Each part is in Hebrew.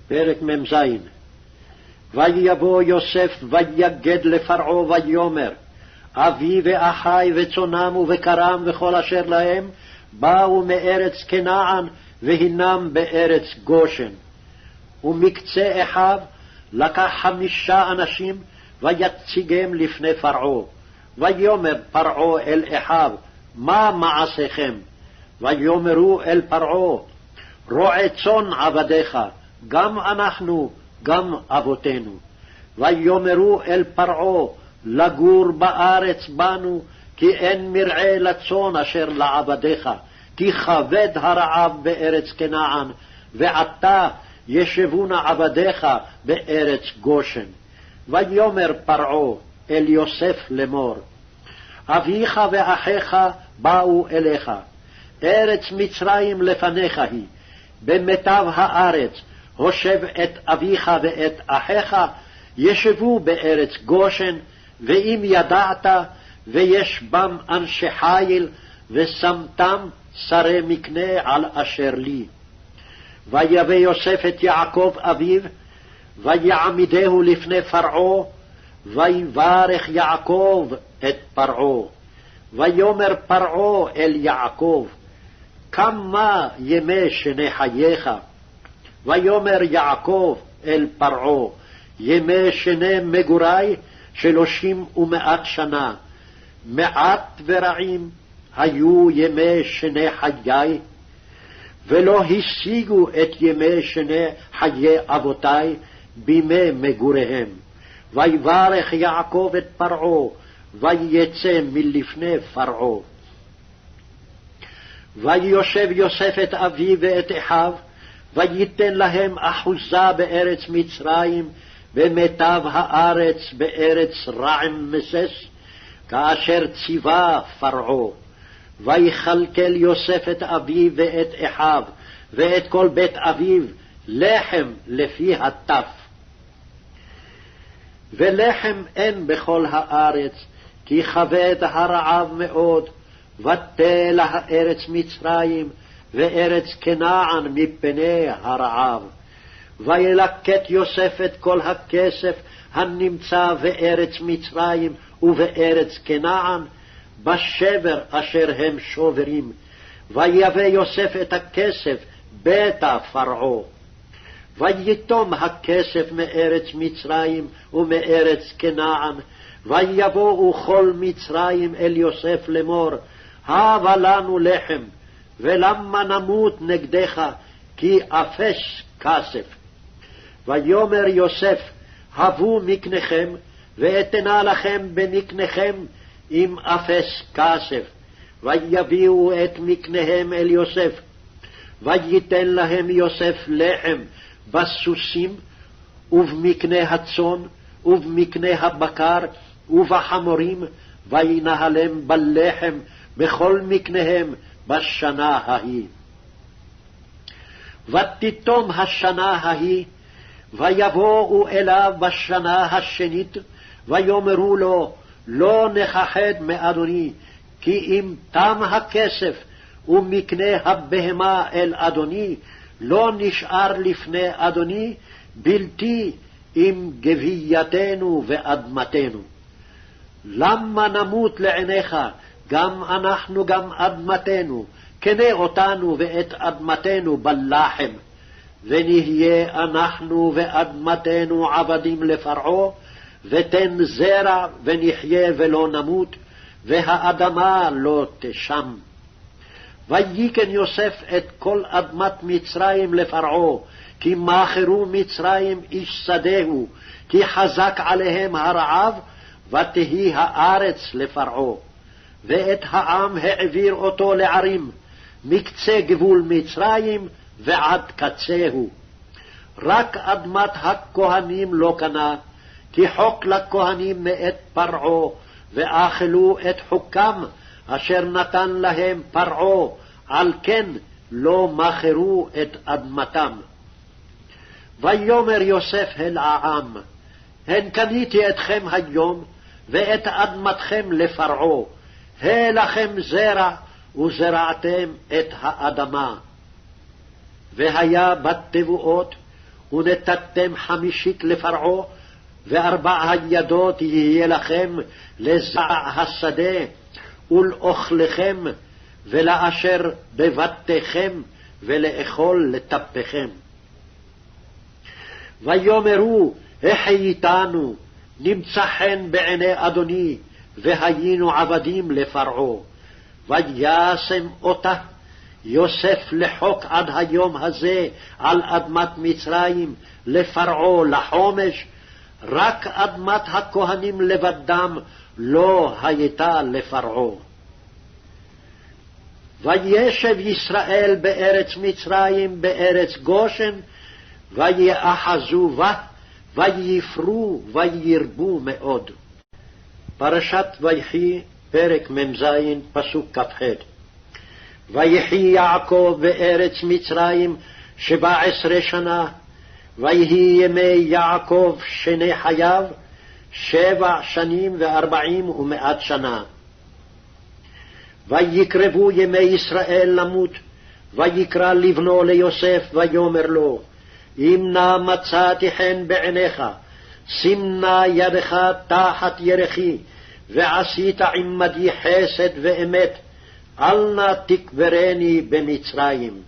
פרק מ"ז. ויבוא יוסף ויגד לפרעה ויאמר, אבי ואחי וצונם ובקרם וכל אשר להם באו מארץ כנען והינם בארץ גושן. ומקצה אחיו לקח 5 אנשים ויציגם לפני פרעה. ויאמר פרעה אל אחיו, מה מעשיכם? ויאמרו אל פרעה, רועה צאן עבדיך, גם אנחנו, גם אבותינו. ויאמרו אל פרעה, לגור בארץ בנו, כי אין מרעה לצאן אשר לעבדיך, כי כבד הרעב בארץ כנען, ועתה ישבונה עבדיך בארץ גושן. ויאמר פרעה אל יוסף לאמור, אביך ואחיך באו אליך, ארץ מצרים לפניך היא, במיטב הארץ הושב את אביך ואת אחיך, ישבו בארץ גושן, ואם ידעת ויש בם אנשי חיל, ושמתם שרי מקנה על אשר לי. ויבא יוסף את יעקב אביו, ויעמידהו לפני פרעה, ויברך יעקב את פרעה. ויאמר פרעה אל יעקב, כמה ימי שני חייך? ויאמר יעקב אל פרעה, ימי שני מגורי 30 שנה, מעט ורעים היו ימי שני חיי, ולא השיגו את ימי שני חיי אבותי בימי מגוריהם. ויברך יעקב את פרעה, ויצא מלפני פרעה. ויושב יוסף את אביו ואת אחיו, וייתן להם אחוזה בארץ מצרים, במיטב הארץ בארץ רעמסס, כאשר ציווה פרעה. ויכלכל יוסף את אביו ואת אחיו, ואת כל בית אביו, לחם לפי הטף. ולחם אין בכל הארץ, כי כבד הרעב מאוד, ותל הארץ מצרים, וארץ כנען מפני הרעב. וילקט יוסף את כל הכסף הנמצא בארץ מצרים ובארץ כנען, בשבר אשר הם שוברים. ויבא יוסף את הכסף ביתה פרעה. ויתום הכסף מארץ מצרים ומארץ כנען, ויבואו כל מצרים אל יוסף לאמור, הבה לנו לחם, ולמה נמות נגדך, כי אפס כסף. ויאמר יוסף, הבו מקניכם, ואתנה לכם במקניכם עם אפס כסף. ויביאו את מקניהם אל יוסף, וייתן להם יוסף לחם בסוסים, ובמקנה הצאן, ובמקנה הבקר, ובחמורים, וינהלם בלחם בכל מקניהם בשנה ההיא. ותתום השנה ההיא, ויבואו אליו בשנה השנית, ויאמרו לו, לא נכחד מאדוני, כי אם תם הכסף ומקנה הבהמה אל אדוני, לא נשאר לפני אדוני בלתי עם גבייתנו ואדמתנו. למה נמות לעיניך, גם אנחנו גם אדמתנו, קנה אותנו ואת אדמתנו בלחם, ונהיה אנחנו ואדמתנו עבדים לפרעה, ותן זרע ונחיה ולא נמות, והאדמה לא תשם. ויקן יוסף את כל אדמת מצרים לפרעה, כי מאחרו מצרים איש שדהו, כי חזק עליהם הרעב, ותהי הארץ לפרעה. ואת העם העביר אותו לערים, מקצה גבול מצרים ועד קצהו. רק אדמת הכהנים לא קנה, כי חוק לכהנים מאת פרעה, ואכלו את חוקם אשר נתן להם פרעה, על כן לא מכרו את אדמתם. ויאמר יוסף אל העם, הן קניתי אתכם היום, ואת אדמתכם לפרעה, לכם זרע, וזרעתם את האדמה. והיה בתבואות, ונתתם חמישית לפרעה, ו4 הידות יהיה לכם לזרע השדה, ולאוכלכם, ולאשר בבתיכם, ולאכול לטפכם. ויאמרו, החייתנו, נמצא חן בעיני אדוני, והיינו עבדים לפרעה. וישם אותה יוסף לחוק עד היום הזה על אדמת מצרים, לפרעה לחומש, רק אדמת הכהנים לבדם לא הייתה לפרעה. וישב ישראל בארץ מצרים, בארץ גושן, ויאחזו בה, ויפרו, וירבו מאוד. פרשת ויחי, פרק מ"ז, פסוק כ"ח. ויחי יעקב בארץ מצרים 17 שנה, ויהי ימי יעקב שני חייו 7 שנים ו40 שנה. ויקרבו ימי ישראל למות, ויקרא לבנו ליוסף, ויאמר לו, אם נא מצאתי חן בעיניך, שים נא ידך תחת ירכי, ועשית עמדי חסד ואמת, אל נא תקברני במצרים.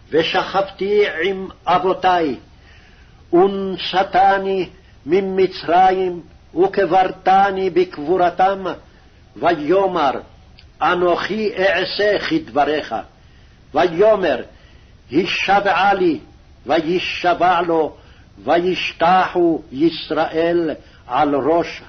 ושכבתי עם אבותי, ונשאתני ממצרים, וקברתני בקבורתם, ויאמר, אנוכי אעשה כדבריך. ויאמר, הישבעה לי, וישבע לו, וישתחו ישראל על ראש